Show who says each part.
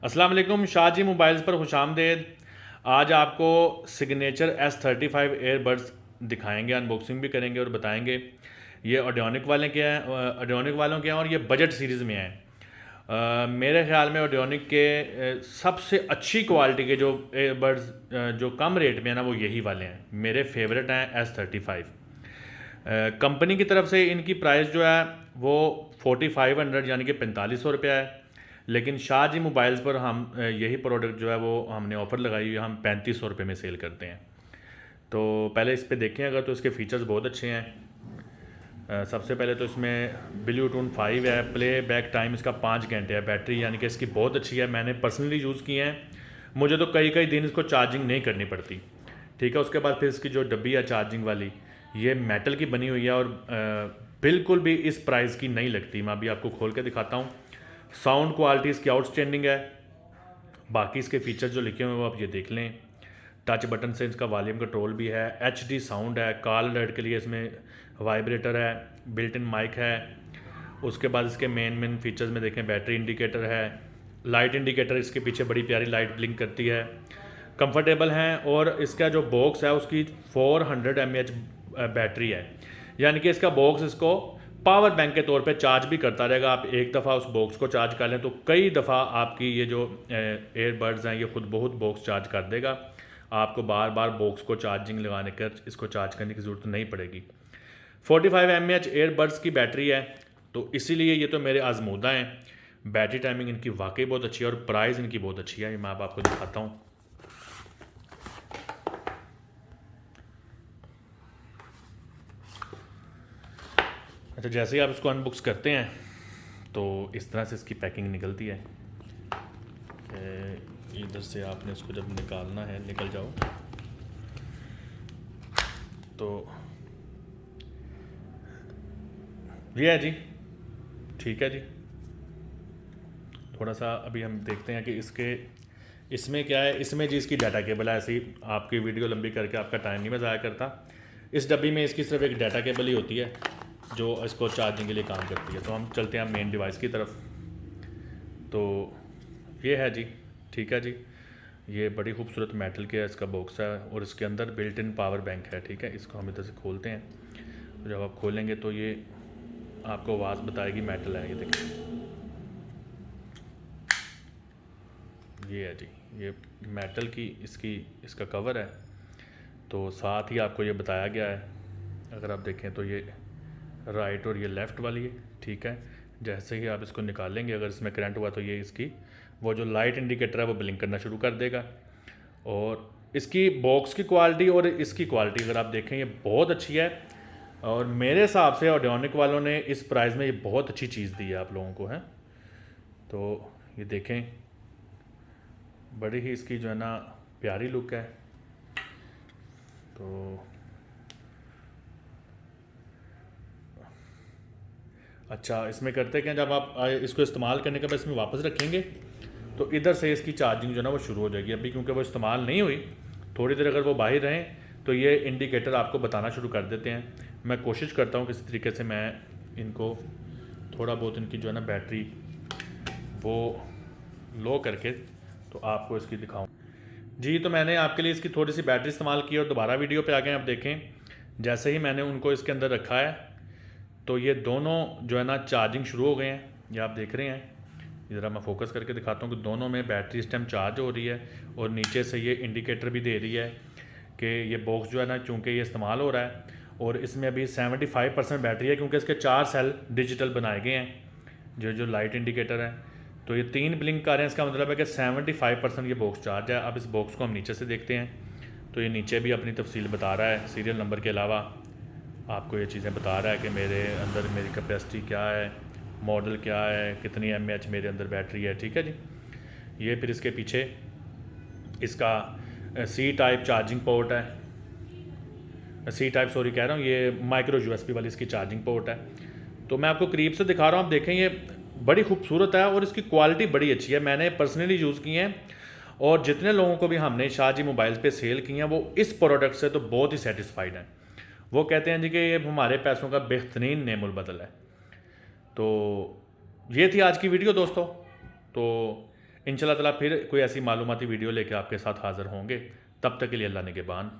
Speaker 1: अस्सलाम वालेकुम, शाहजी मोबाइल्स पर खुशामदेद। आज आपको सिग्नेचर S35 एयरबड्स दिखाएंगे, अनबॉक्सिंग भी करेंगे और बताएंगे ये ऑडियोनिक वाले क्या है, ऑडियोनिक वालों के हैं और ये बजट सीरीज़ में हैं। मेरे ख्याल में ऑडियोनिक के सबसे अच्छी क्वालिटी के जो एयरबड्स जो कम रेट में है ना, वो यही वाले हैं। मेरे फेवरेट हैं S35। कंपनी की तरफ से इनकी प्राइस जो है वो 4500 यानी कि 4500 रुपया है, लेकिन शाहजी मोबाइल्स पर हम यही प्रोडक्ट जो है वो हमने ऑफ़र लगाई हुई है, हम 3500 रुपये में सेल करते हैं। तो पहले इस पे देखें अगर, तो इसके फ़ीचर्स बहुत अच्छे हैं। सबसे पहले तो इसमें ब्लूटूथ 5 है, प्ले बैक टाइम इसका 5 घंटे है, बैटरी यानी कि इसकी बहुत अच्छी है, मैंने पर्सनली यूज़ की है, मुझे तो कई कई दिन इसको चार्जिंग नहीं करनी पड़ती। ठीक है, उसके बाद फिर इसकी जो डब्बी है चार्जिंग वाली, ये मेटल की बनी हुई है और बिल्कुल भी इस प्राइस की नहीं लगती। मैं अभी आपको खोल के दिखाता हूँ। साउंड क्वालिटी इसकी आउटस्टैंडिंग है। बाकी इसके फीचर्स जो लिखे हुए हैं वो आप ये देख लें। टच बटन से इसका वॉल्यूम कंट्रोल भी है, HD साउंड है, कॉल अलर्ट के लिए इसमें वाइब्रेटर है, बिल्ट इन माइक है। उसके बाद इसके मेन फीचर्स में देखें, बैटरी इंडिकेटर है, लाइट इंडिकेटर, इसके पीछे बड़ी प्यारी लाइट ब्लिंक करती है, कंफर्टेबल हैं। और इसका जो बॉक्स है उसकी 400 mAh बैटरी है, यानी कि इसका बॉक्स इसको पावर बैंक के तौर पे चार्ज भी करता रहेगा। आप एक दफ़ा उस बॉक्स को चार्ज कर लें तो कई दफ़ा आपकी ये जो एयरबड्स हैं ये खुद बहुत बॉक्स चार्ज कर देगा। आपको बार बार बॉक्स को चार्जिंग लगाने कर इसको चार्ज करने की ज़रूरत नहीं पड़ेगी। 45 mAh एयरबड्स की बैटरी है, तो इसीलिए ये तो मेरे आजमूदा हैं। बैटरी टाइमिंग इनकी वाकई बहुत अच्छी है और प्राइस इनकी बहुत अच्छी है। ये मैं आपको दिखाता हूँ। अच्छा, जैसे ही आप इसको अनबॉक्स करते हैं तो इस तरह से इसकी पैकिंग निकलती है। इधर से आपने इसको जब निकालना है, निकल जाओ, तो ये है जी। ठीक है जी। थोड़ा सा अभी हम देखते हैं कि इसमें क्या है। इसमें जी इसकी डाटा केबल है। ऐसे ही आपकी वीडियो लंबी करके आपका टाइम नहीं मैं ज़ाया करता। इस डब्बी में इसकी सिर्फ एक डाटा केबल ही होती है जो इसको चार्जिंग के लिए काम करती है। तो हम चलते हैं मेन डिवाइस की तरफ। तो ये है जी। ठीक है जी। ये बड़ी खूबसूरत मेटल के इसका बॉक्स है और इसके अंदर बिल्ट इन पावर बैंक है। ठीक है, इसको हम इधर से खोलते हैं। तो जब आप खोलेंगे तो ये आपको आवाज़ बताएगी मेटल है। ये देखिए, ये है जी, ये मेटल की इसका कवर है। तो साथ ही आपको ये बताया गया है, अगर आप देखें तो ये राइट और ये लेफ़्ट वाली है। ठीक है, जैसे ही आप इसको निकालेंगे, अगर इसमें करंट हुआ तो ये इसकी वो जो लाइट इंडिकेटर है वो ब्लिंक करना शुरू कर देगा। और इसकी बॉक्स की क्वालिटी और इसकी क्वालिटी अगर आप देखें ये बहुत अच्छी है, और मेरे हिसाब से ऑडियोनिक वालों ने इस प्राइस में ये बहुत अच्छी चीज़ दी है आप लोगों को है। तो ये देखें, बड़ी ही इसकी जो है ना प्यारी लुक है। तो अच्छा, इसमें करते क्या, जब आप इसको इस्तेमाल करने के बाद इसमें वापस रखेंगे तो इधर से इसकी चार्जिंग जो है ना वो शुरू हो जाएगी। अभी क्योंकि वो इस्तेमाल नहीं हुई, थोड़ी देर अगर वो बाहर रहें तो ये इंडिकेटर आपको बताना शुरू कर देते हैं। मैं कोशिश करता हूँ किसी तरीके से मैं इनको थोड़ा बहुत इनकी जो है ना बैटरी वो लो करके तो आपको इसकी दिखाऊँ जी। तो मैंने आपके लिए इसकी थोड़ी सी बैटरी इस्तेमाल की और दोबारा वीडियो पे आ गए। आप देखें, जैसे ही मैंने उनको इसके अंदर रखा है तो ये दोनों जो है ना चार्जिंग शुरू हो गए हैं। ये आप देख रहे हैं, ज़रा मैं फोकस करके दिखाता हूँ कि दोनों में बैटरी इस टाइम चार्ज हो रही है और नीचे से ये इंडिकेटर भी दे रही है कि ये बॉक्स जो है ना, चूँकि ये इस्तेमाल हो रहा है और इसमें अभी 75% बैटरी है, क्योंकि इसके 4 सेल डिजिटल बनाए गए हैं जो लाइट इंडिकेटर है। तो ये 3 ब्लिंक कर रहे हैं, इसका मतलब है कि 75% ये बॉक्स चार्ज है। अब इस बॉक्स को हम नीचे से देखते हैं तो ये नीचे भी अपनी तफसील बता रहा है। सीरियल नंबर के अलावा आपको ये चीज़ें बता रहा है कि मेरे अंदर मेरी कैपेसिटी क्या है, मॉडल क्या है, कितनी mAh मेरे अंदर बैटरी है। ठीक है जी। ये फिर इसके पीछे इसका C टाइप चार्जिंग पोर्ट है, C टाइप सॉरी कह रहा हूँ, ये माइक्रो USB वाली इसकी चार्जिंग पोर्ट है। तो मैं आपको करीब से दिखा रहा हूँ, आप देखें ये बड़ी खूबसूरत है और इसकी क्वालिटी बड़ी अच्छी है। मैंने पर्सनली यूज़ की हैं और जितने लोगों को भी हमने शाहजी मोबाइल्स पे सेल की हैं वो इस प्रोडक्ट से तो बहुत ही सेटिस्फाइड हैं। वो कहते हैं जी कि ये हमारे पैसों का बेहतरीन नेमुल बदल है। तो ये थी आज की वीडियो दोस्तों। तो इंशाल्लाह ताला फिर कोई ऐसी मालूमाती वीडियो लेके आपके साथ हाज़िर होंगे। तब तक के लिए अल्लाह निगहबान।